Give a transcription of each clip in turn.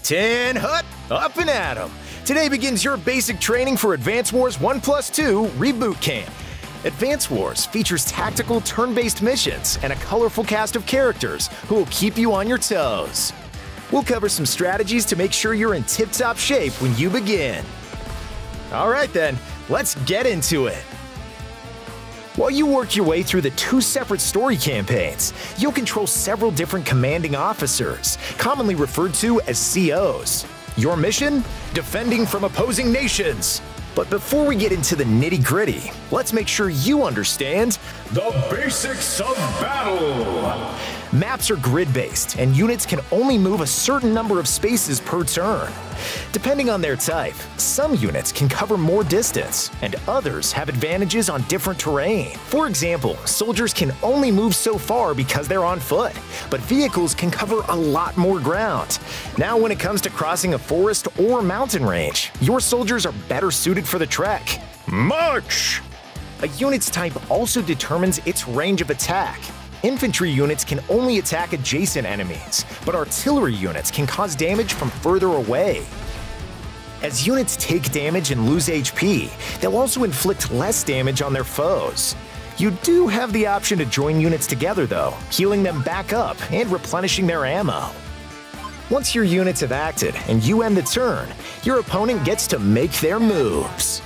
10 hut, up and at 'em. Today begins your basic training for Advance Wars 1+2 Reboot Camp. Advance Wars features tactical turn-based missions and a colorful cast of characters who will keep you on your toes. We'll cover some strategies to make sure you're in tip-top shape when you begin. Alright then, let's get into it. While you work your way through the 2 separate story campaigns, you'll control several different commanding officers, commonly referred to as COs. Your mission? Defending from opposing nations. But before we get into the nitty-gritty, let's make sure you understand the basics of battle. Maps are grid-based, and units can only move a certain number of spaces per turn. Depending on their type, some units can cover more distance, and others have advantages on different terrain. For example, soldiers can only move so far because they're on foot, but vehicles can cover a lot more ground. Now when it comes to crossing a forest or mountain range, your soldiers are better suited for the trek. March! A unit's type also determines its range of attack. Infantry units can only attack adjacent enemies, but artillery units can cause damage from further away. As units take damage and lose HP, they'll also inflict less damage on their foes. You do have the option to join units together though, healing them back up and replenishing their ammo. Once your units have acted and you end the turn, your opponent gets to make their moves.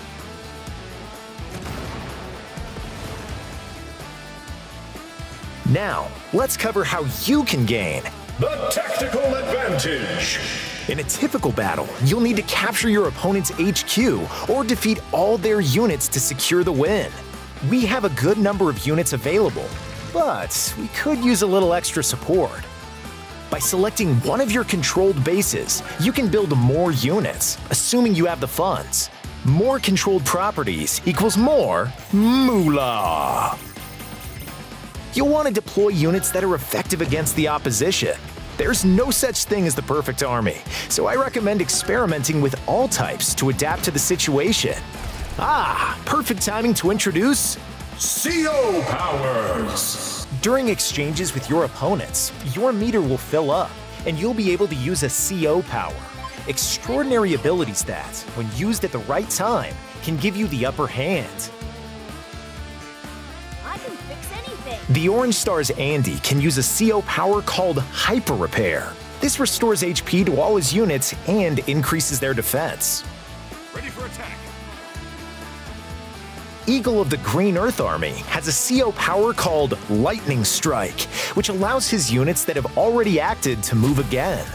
Now, let's cover how you can gain the tactical advantage. In a typical battle, you'll need to capture your opponent's HQ or defeat all their units to secure the win. We have a good number of units available, but we could use a little extra support. By selecting one of your controlled bases, you can build more units, assuming you have the funds. More controlled properties equals more moolah. You'll want to deploy units that are effective against the opposition. There's no such thing as the perfect army, so I recommend experimenting with all types to adapt to the situation. Perfect timing to introduce CO powers. During exchanges with your opponents, your meter will fill up, and you'll be able to use a CO power. Extraordinary abilities that, when used at the right time, can give you the upper hand. The Orange Star's Andy can use a CO power called Hyper Repair. This restores HP to all his units and increases their defense. Ready for attack. Eagle of the Green Earth Army has a CO power called Lightning Strike, which allows his units that have already acted to move again.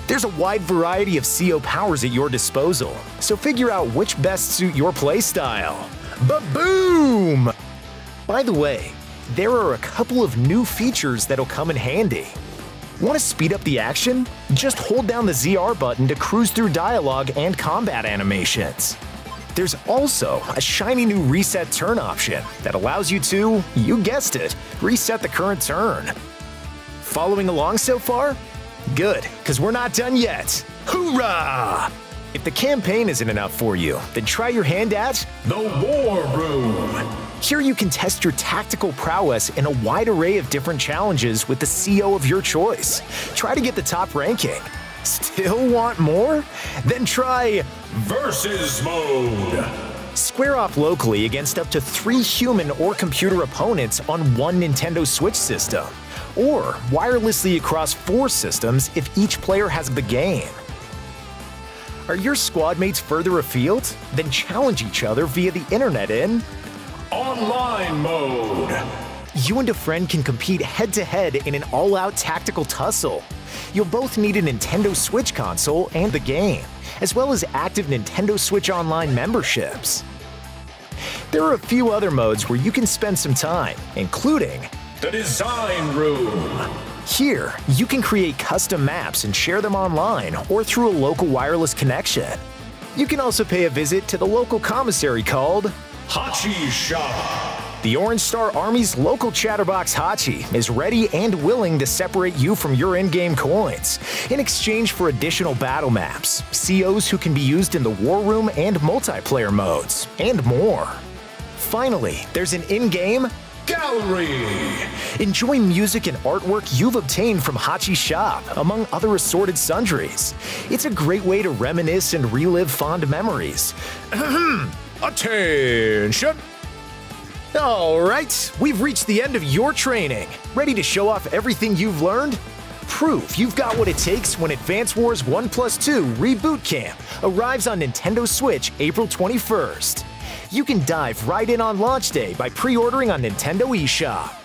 There's a wide variety of CO powers at your disposal, so figure out which best suit your playstyle. Ba-boom! By the way, there are a couple of new features that'll come in handy. Want to speed up the action? Just hold down the ZR button to cruise through dialogue and combat animations. There's also a shiny new reset turn option that allows you to, you guessed it, reset the current turn. Following along so far? Good, because we're not done yet. Hoorah! If the campaign isn't enough for you, then try your hand at the War Room. Here you can test your tactical prowess in a wide array of different challenges with the CO of your choice. Try to get the top ranking. Still want more? Then try Versus Mode. Square off locally against up to 3 human or computer opponents on one Nintendo Switch system, or wirelessly across 4 systems if each player has the game. Are your squad mates further afield? Then challenge each other via the internet in Online Mode. You and a friend can compete head-to-head in an all-out tactical tussle. You'll both need a Nintendo Switch console and the game, as well as active Nintendo Switch Online memberships. There are a few other modes where you can spend some time, including the Design Room. Here, you can create custom maps and share them online or through a local wireless connection. You can also pay a visit to the local commissary called Hachi Shop. The Orange Star Army's local chatterbox Hachi is ready and willing to separate you from your in-game coins in exchange for additional battle maps, COs who can be used in the War Room and multiplayer modes, and more. Finally, there's an in-game Gallery. Enjoy music and artwork you've obtained from Hachi's shop, among other assorted sundries. It's a great way to reminisce and relive fond memories. Attention. Alright, we've reached the end of your training. Ready to show off everything you've learned? Prove you've got what it takes when Advance Wars 1+2 Reboot Camp arrives on Nintendo Switch April 21st. You can dive right in on launch day by pre-ordering on Nintendo eShop.